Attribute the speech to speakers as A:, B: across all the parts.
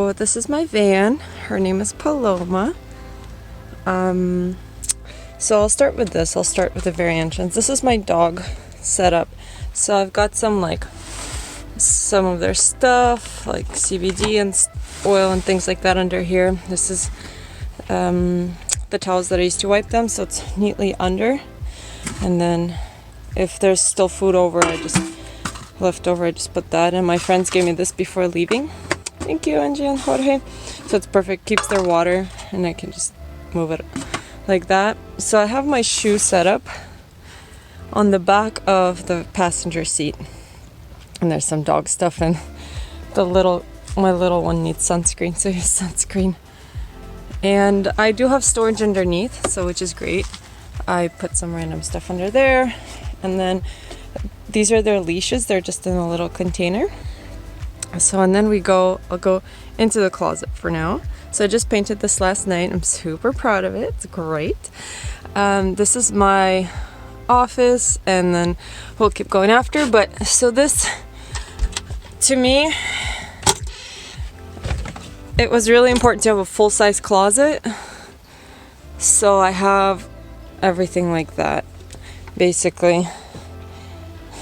A: So this is my van. Her name is Paloma. So I'll start with this. I'll start with the very entrance. This is my dog setup. So I've got some of their stuff, like CBD and oil and things like that under here. This is the towels that I used to wipe them, so it's neatly under. And then if there's still food over, I just put that in. My friends gave me this before leaving. Thank you, Angie and Jorge. So it's perfect, keeps their water, and I can just move it like that. So I have my shoe set up on the back of the passenger seat. And there's some dog stuff, and my little one needs sunscreen, so here's sunscreen. And I do have storage underneath, so which is great. I put some random stuff under there, and then these are their leashes. They're just in a little container. So, and then I'll go into the closet for now. So I just painted this last night. I'm super proud of it. It's great. This is my office, and then we'll keep going after. But so this, to me, it was really important to have a full-size closet. So I have everything like that, basically.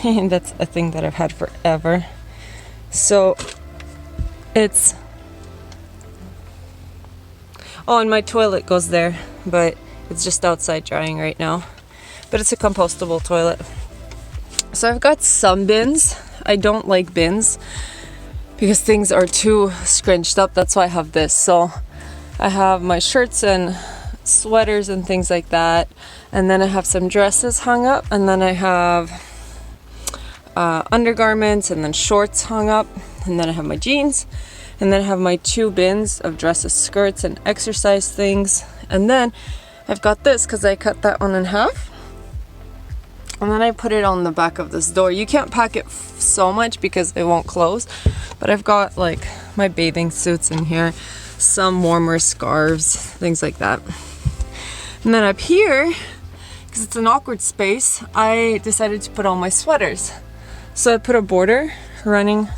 A: And that's a thing that I've had forever. So it's, oh, and my toilet goes there, but it's just outside drying right now. But it's a compostable toilet. So I've got some bins. I don't like bins because things are too scrunched up. That's why I have this. So I have my shirts and sweaters and things like that. And then I have some dresses hung up. And then I have undergarments and then shorts hung up. And then I have my jeans. And then I have my 2 bins of dresses, skirts, and exercise things. And then I've got this because I cut that one in half. And then I put it on the back of this door. You can't pack it so much because it won't close. But I've got like my bathing suits in here, some warmer scarves, things like that. And then up here, because it's an awkward space, I decided to put all my sweaters. So I put a border running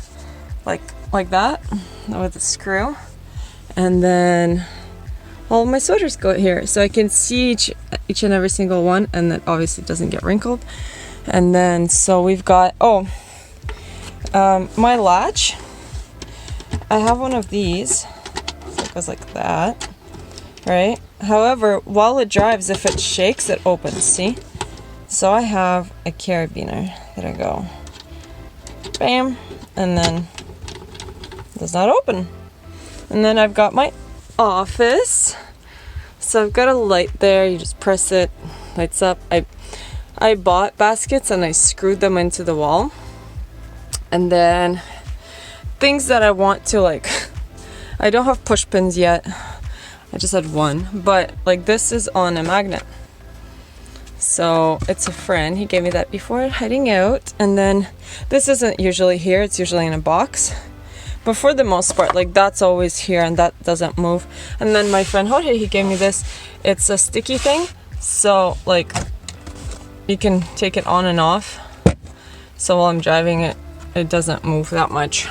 A: like that with a screw. And then all of my sweaters go here, so I can see each and every single one, and that obviously doesn't get wrinkled. And then so we've got my latch. I have one of these, so it goes like that, right? However, while it drives, if it shakes, it opens. See? So I have a carabiner that I go, bam, and then it does not open. And then I've got my office. So I've got a light there. You just press it, lights up. I bought baskets and I screwed them into the wall. And then things that I want to I don't have push pins yet. I just had one, but this is on a magnet. So it's a friend. He gave me that before heading out. And then this isn't usually here. It's usually in a box. But for the most part, that's always here and that doesn't move. And then my friend Jorge, he gave me this. It's a sticky thing. So, you can take it on and off. So while I'm driving it, it doesn't move that much.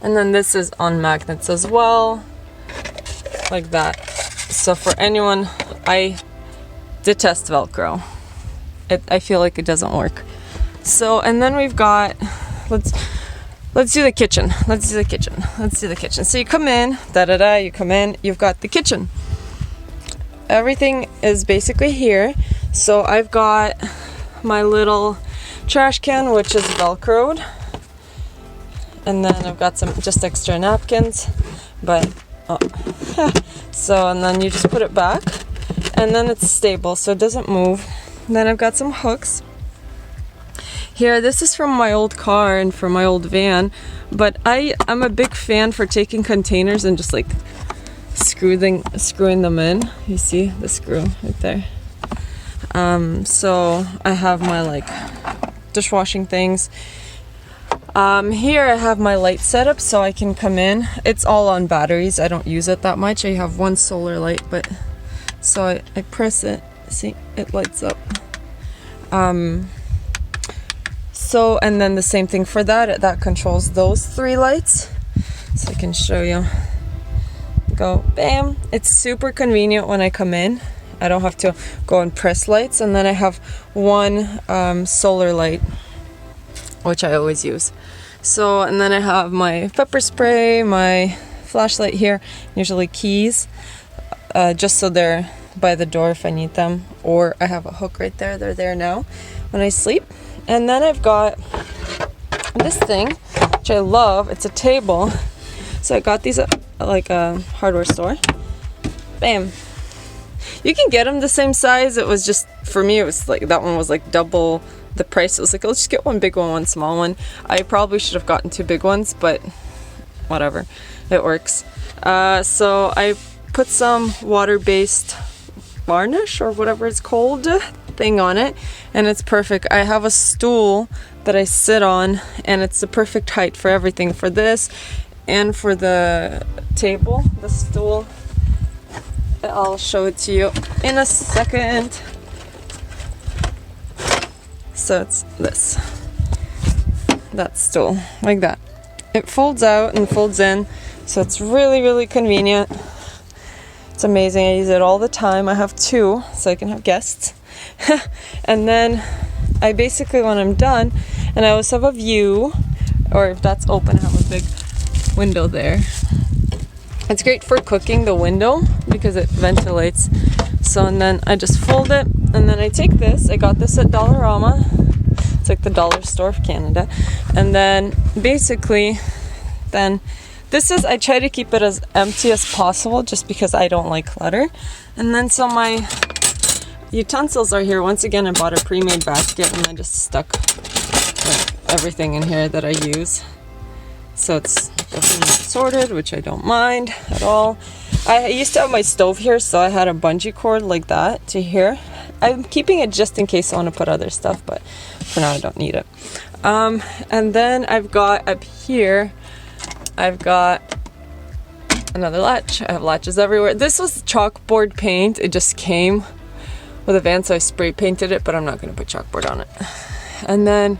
A: And then this is on magnets as well. Like that. So for anyone, I detest Velcro. I feel like it doesn't work. So, and then we've got, Let's do the kitchen. So you come in, you come in, you've got the kitchen. Everything is basically here. So I've got my little trash can, which is Velcroed. And then I've got some just extra napkins. So, and then you just put it back. And then it's stable, so it doesn't move. And then I've got some hooks. Here, this is from my old car and from my old van, but I'm a big fan for taking containers and just screwing them in. You see the screw right there. So I have my dishwashing things. Here I have my light setup so I can come in. It's all on batteries. I don't use it that much. I have one solar light, but so I press it. See, it lights up. So, and then the same thing for that controls those 3 lights. so I can show you. Go, bam. It's super convenient when I come in. I don't have to go and press lights, and then I have one solar light, which I always use. So, and then I have my pepper spray, my flashlight here, usually keys, just so they're by the door if I need them, or I have a hook right there. They're there now when I sleep. And then I've got this thing, which I love. It's a table. So I got these at like a hardware store. Bam. You can get them the same size. It was just, for me, it was like, that one was like double the price. It was like, let's just get one big one, one small one. I probably should have gotten two big ones, but whatever, it works. So I put some water-based varnish or whatever it's called thing on it, and it's perfect. I have a stool that I sit on, and it's the perfect height for everything, for this and for the table, the stool. I'll show it to you in a second. So it's this, that stool, like that. It folds out and folds in, so it's really, really convenient. It's amazing. I use it all the time. I have two, so I can have guests. And then I basically, when I'm done, and I always have a view, or if that's open, I have a big window there. It's great for cooking, the window, because it ventilates. So, and then I just fold it, and then I take this. I got this at Dollarama. It's like the dollar store of Canada. And then basically, then this is, I try to keep it as empty as possible just because I don't like clutter. And then so my utensils are here. Once again, I bought a pre-made basket, and I just stuck like everything in here that I use. So it's definitely sorted, which I don't mind at all. I used to have my stove here, so I had a bungee cord like that to here. I'm keeping it just in case I want to put other stuff, but for now I don't need it. And then I've got up here, I've got another latch. I have latches everywhere. This was chalkboard paint. It just came with a van, so I spray painted it, but I'm not going to put chalkboard on it. And then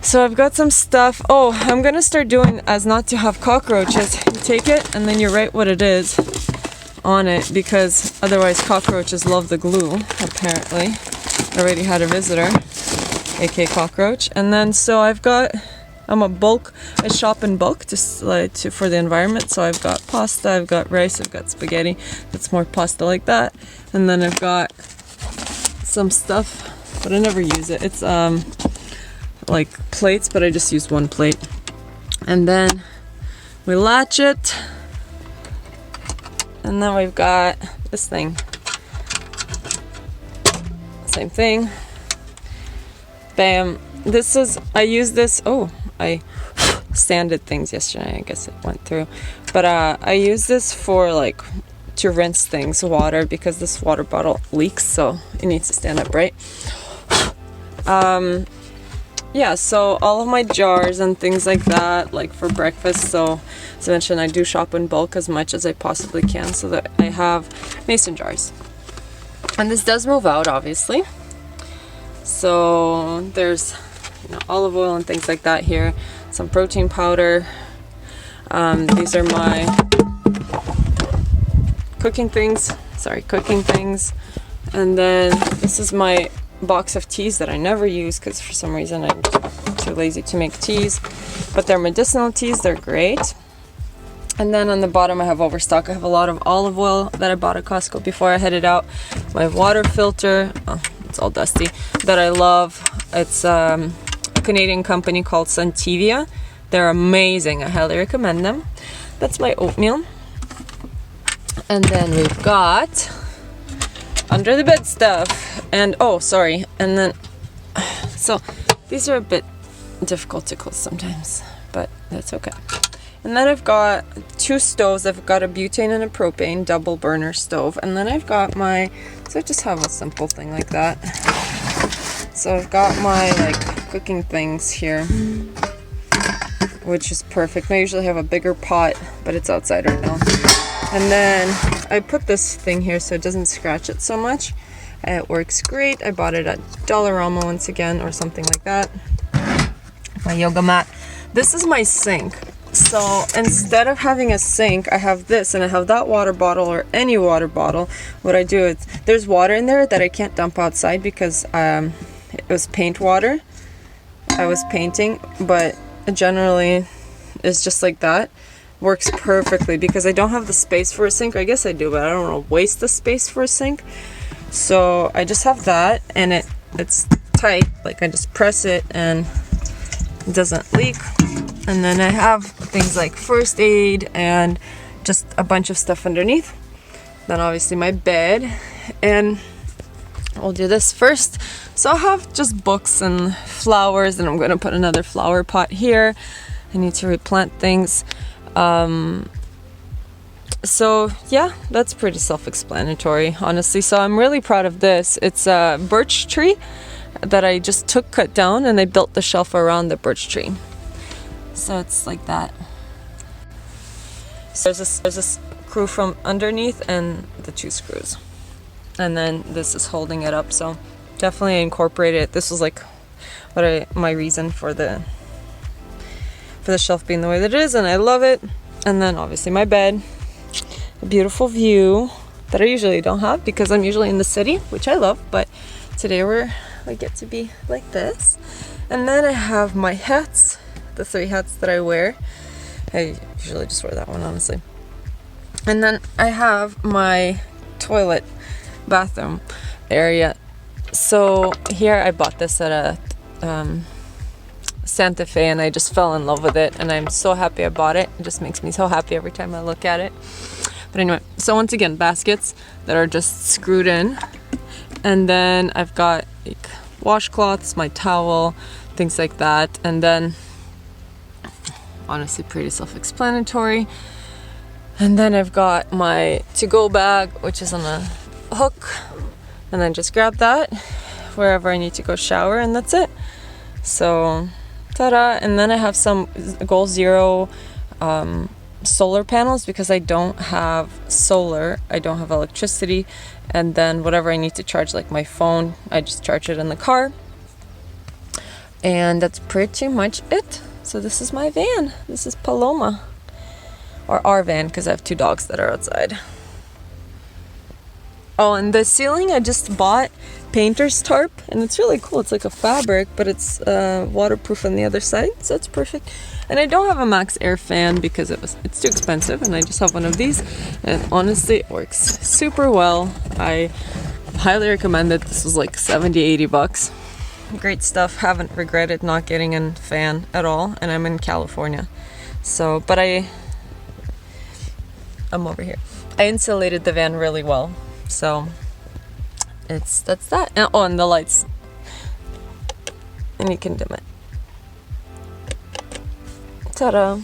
A: so I've got some stuff. Oh, I'm gonna start doing as not to have cockroaches. You take it and then you write what it is on it, because otherwise cockroaches love the glue, apparently. I already had a visitor, aka cockroach. And then so I've got, I shop in bulk just like for the environment. So I've got pasta, I've got rice, I've got spaghetti. That's more pasta like that. And then I've got some stuff, but I never use it. It's like plates, but I just use one plate. And then we latch it, and then we've got this thing, same thing. Bam. This is, I use this, oh, I sanded things yesterday, I guess it went through, but I use this for like to rinse things, water, because this water bottle leaks, so it needs to stand up right. Yeah, so all of my jars and things like that, like for breakfast. So as I mentioned, I do shop in bulk as much as I possibly can, so that I have mason jars. And this does move out, obviously. So there's, you know, olive oil and things like that here. Some protein powder. These are my cooking things. And then this is my box of teas that I never use because for some reason I'm too lazy to make teas, but they're medicinal teas. They're great. And then on the bottom I have overstock. I have a lot of olive oil that I bought at Costco before I headed out. My water filter, oh, it's all dusty, that I love. It's a Canadian company called Santivia. They're amazing. I highly recommend them. That's my oatmeal. And then we've got under the bed stuff. And oh, sorry. And then, so these are a bit difficult to close sometimes, but that's okay. And then I've got two stoves. I've got a butane and a propane double burner stove. And then I've got my, so I just have a simple thing like that. So I've got my like cooking things here, which is perfect. I usually have a bigger pot, but it's outside right now. And then I put this thing here so it doesn't scratch it so much. It works great. I bought it at Dollarama once again, or something like that. My yoga mat. This is my sink. So instead of having a sink, I have this, and I have that water bottle or any water bottle. What I do is, there's water in there that I can't dump outside because it was paint water. I was painting, but generally it's just like that. Works perfectly because I don't have the space for a sink. I guess I do, but I don't want to waste the space for a sink. So I just have that, and it's tight. Like, I just press it and it doesn't leak. And then I have things like first aid and just a bunch of stuff underneath. Then obviously my bed, and I'll do this first. So I have just books and flowers, and I'm going to put another flower pot here. I need to replant things. So yeah, that's pretty self-explanatory, honestly. So I'm really proud of this. It's a birch tree that I just cut down, and I built the shelf around the birch tree. So it's like that. So there's a screw from underneath and the 2 screws. And then this is holding it up, so definitely incorporated it. This was like my reason for the shelf being the way that it is, and I love it. And then obviously my bed, a beautiful view that I usually don't have because I'm usually in the city, which I love, but today we get to be like this. And then I have my hats, the 3 hats that I wear. I usually just wear that one, honestly. And then I have my toilet bathroom area. So here I bought this at a Santa Fe, and I just fell in love with it, and I'm so happy I bought it. It just makes me so happy every time I look at it. But anyway, so once again, baskets that are just screwed in, and then I've got like washcloths, my towel, things like that. And then honestly pretty self-explanatory. And then I've got my to-go bag, which is on a hook, and then just grab that wherever I need to go shower, and that's it. So ta-da. And then I have some Goal Zero solar panels because I don't have solar, I don't have electricity. And then whatever I need to charge, like my phone, I just charge it in the car. And that's pretty much it. So this is my van. This is Paloma, or our van, because I have 2 dogs that are outside. Oh, and the ceiling I just bought painter's tarp, and it's really cool. It's like a fabric, but it's waterproof on the other side, so it's perfect. And I don't have a max air fan because it's too expensive, and I just have one of these, and honestly it works super well. I highly recommend it. This was like 70-80 bucks. Great stuff. Haven't regretted not getting a fan at all, and I'm in California. So, but I'm over here. I insulated the van really well. So that's that. And, oh, and the lights, and you can dim it. Ta-da.